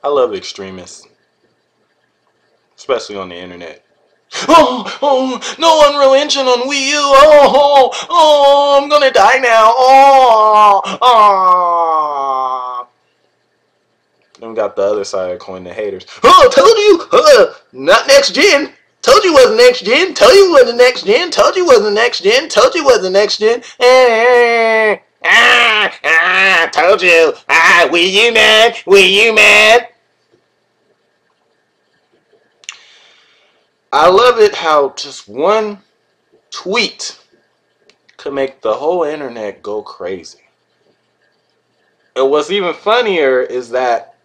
I love extremists, especially on the internet. No Unreal Engine on Wii U. I'm gonna die now. Then we got the other side of the coin, the haters. Told you, not next gen. Told you wasn't next gen. Told you wasn't next gen. Told you wasn't next gen. Told you wasn't next gen. Told you. Wii U man. Wii U man. I love it how just one tweet could make the whole internet go crazy. And what's even funnier is that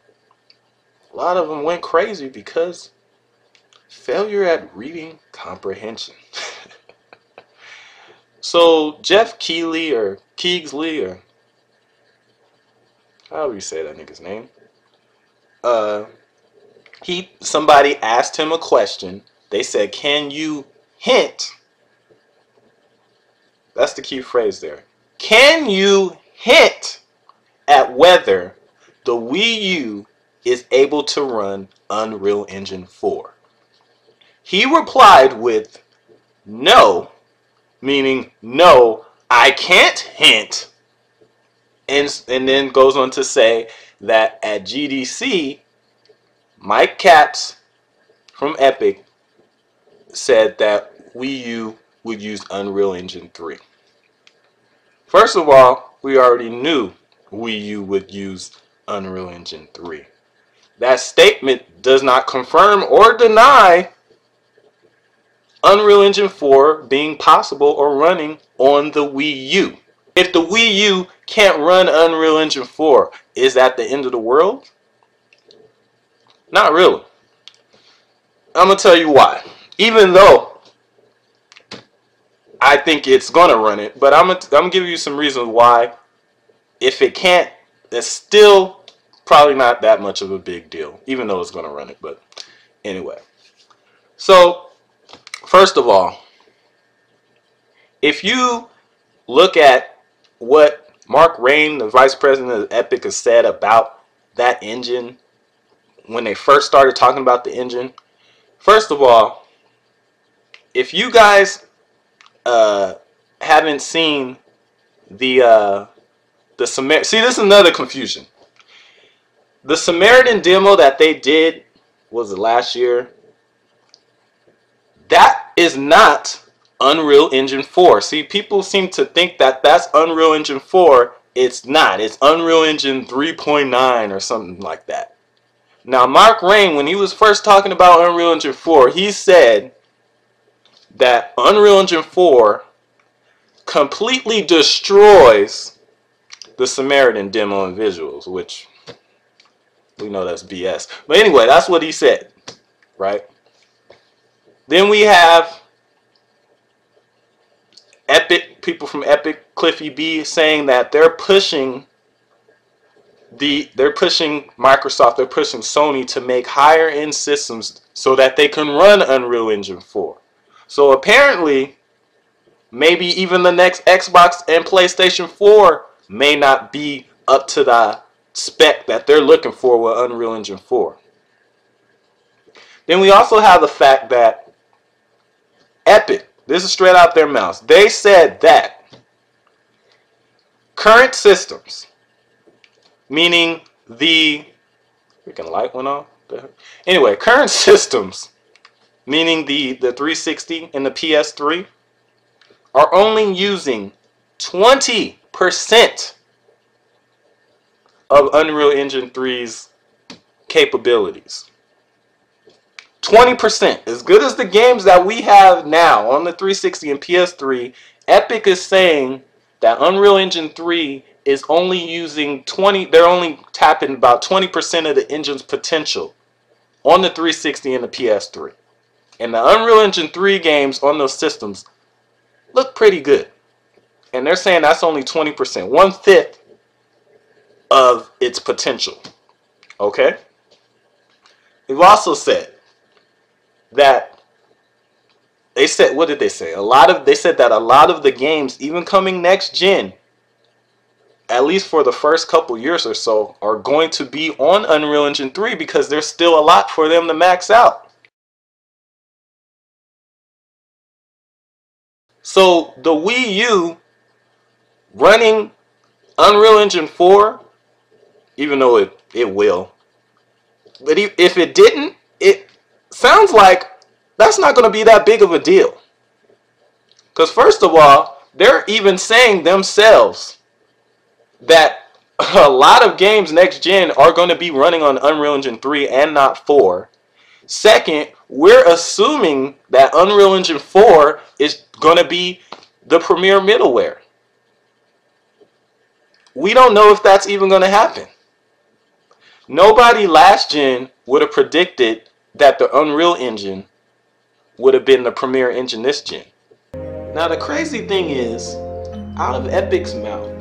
a lot of them went crazy because failure at reading comprehension. So Jeff Keighley or Keigsley or however you say that nigga's name, somebody asked him a question. They said, "Can you hint?" That's the key phrase there. Can you hint at whether the Wii U is able to run Unreal Engine 4? He replied with no, meaning no, I can't hint. And then goes on to say that at GDC, Mike Katz from Epic said that Wii U would use Unreal Engine 3. First of all, we already knew Wii U would use Unreal Engine 3. That statement does not confirm or deny Unreal Engine 4 being possible or running on the Wii U. If the Wii U can't run Unreal Engine 4, is that the end of the world? Not really. I'm going to tell you why. Even though I think it's going to run it, but I'm going to give you some reasons why if it can't, it's still probably not that much of a big deal, even though it's going to run it. But anyway. So, first of all, if you look at what Mark Rain, the vice president of Epic, has said about that engine when they first started talking about the engine, first of all, if you guys haven't seen the Samaritan, see, this is another confusion. The Samaritan demo that they did, was it last year? That is not Unreal Engine 4. See, people seem to think that that's Unreal Engine 4. It's not. It's Unreal Engine 3.9 or something like that. Now, Mark Rain, when he was first talking about Unreal Engine 4, he said that Unreal Engine 4 completely destroys the Samaritan demo and visuals, which we know that's BS. But anyway, that's what he said, right? Then we have Epic, people from Epic, Cliffy B, saying that they're pushing Microsoft, they're pushing Sony to make higher end systems so that they can run Unreal Engine 4. So apparently, maybe even the next Xbox and PlayStation 4 may not be up to the spec that they're looking for with Unreal Engine 4. Then we also have the fact that Epic, this is straight out their mouths, they said that current systems, meaning the freaking light went off. Anyway, current systems, meaning the 360 and the PS3, are only using 20% of Unreal Engine 3's capabilities. 20%. As good as the games that we have now on the 360 and PS3, Epic is saying that Unreal Engine 3 is only using they're only tapping about 20% of the engine's potential on the 360 and the PS3. And the Unreal Engine 3 games on those systems look pretty good. And they're saying that's only 20%, 1/5 of its potential. Okay? They've also said that they said, what did they say? They said that a lot of the games, even coming next gen, at least for the first couple years or so, are going to be on Unreal Engine 3 because there's still a lot for them to max out. So the Wii U running Unreal Engine 4, even though it will, but if it didn't, it sounds like that's not going to be that big of a deal. Because first of all, they're even saying themselves that a lot of games next gen are going to be running on Unreal Engine 3 and not 4. Second, we're assuming that Unreal Engine 4 is going to be the premier middleware. We don't know if that's even going to happen. Nobody last gen would have predicted that the Unreal Engine would have been the premier engine this gen. Now the crazy thing is, out of Epic's mouth,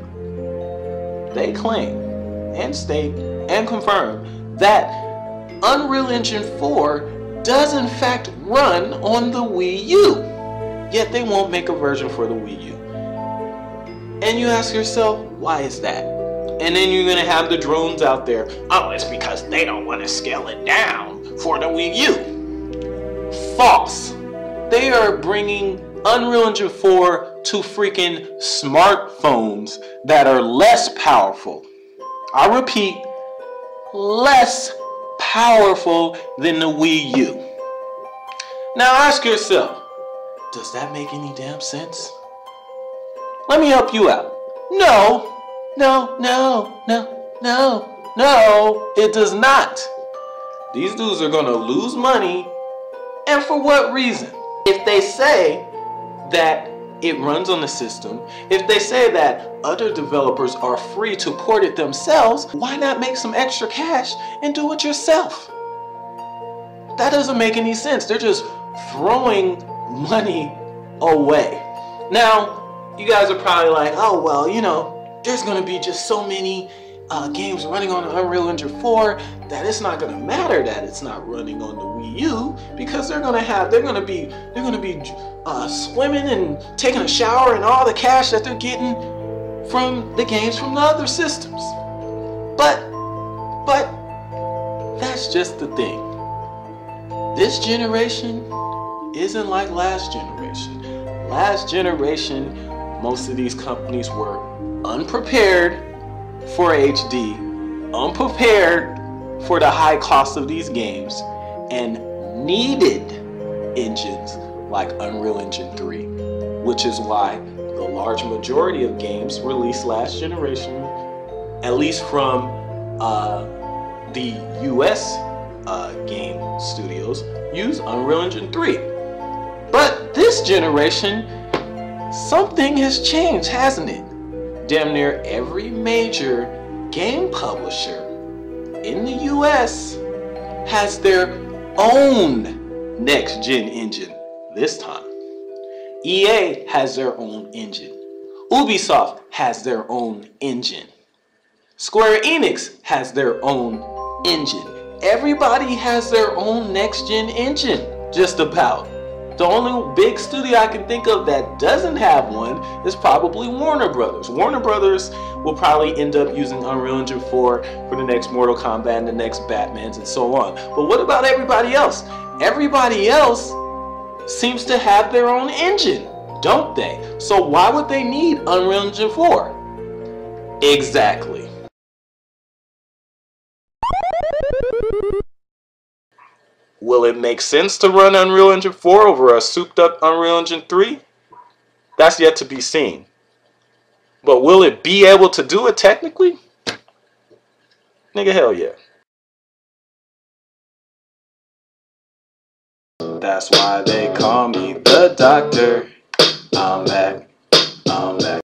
they claim and state and confirm that Unreal Engine 4 does in fact run on the Wii U, yet they won't make a version for the Wii U. And you ask yourself, why is that? And then you're going to have the drones out there, oh, it's because they don't want to scale it down for the Wii U. False. They are bringing Unreal Engine 4 to freaking smartphones that are less powerful. I repeat, less powerful than the Wii U. Now ask yourself, does that make any damn sense? Let me help you out. No, it does not. These dudes are gonna lose money, and for what reason? If they say that it runs on the system, if they say that other developers are free to port it themselves, why not make some extra cash and do it yourself? That doesn't make any sense. They're just throwing money away. Now, you guys are probably like, oh, well, you know, there's going to be just so many games running on Unreal Engine 4 that it's not going to matter that it's not running on the Wii U, because they're going to be swimming and taking a shower and all the cash that they're getting from the games from the other systems. But that's just the thing. This generation isn't like last generation. Last generation, most of these companies were unprepared for HD, unprepared for the high cost of these games, and needed engines like Unreal Engine 3, which is why the large majority of games released last generation, at least from the US game studios, use Unreal Engine 3. But this generation, something has changed, hasn't it? Damn near every major game publisher in the US has their own next-gen engine this time. EA has their own engine. Ubisoft has their own engine. Square Enix has their own engine. Everybody has their own next-gen engine, just about. The only big studio I can think of that doesn't have one is probably Warner Brothers. Warner Brothers will probably end up using Unreal Engine 4 for the next Mortal Kombat and the next Batmans and so on. But what about everybody else? Everybody else seems to have their own engine, don't they? So why would they need Unreal Engine 4? Exactly. Will it make sense to run Unreal Engine 4 over a souped up Unreal Engine 3? That's yet to be seen. But will it be able to do it technically? Nigga, hell yeah. That's why they call me the doctor. I'm back.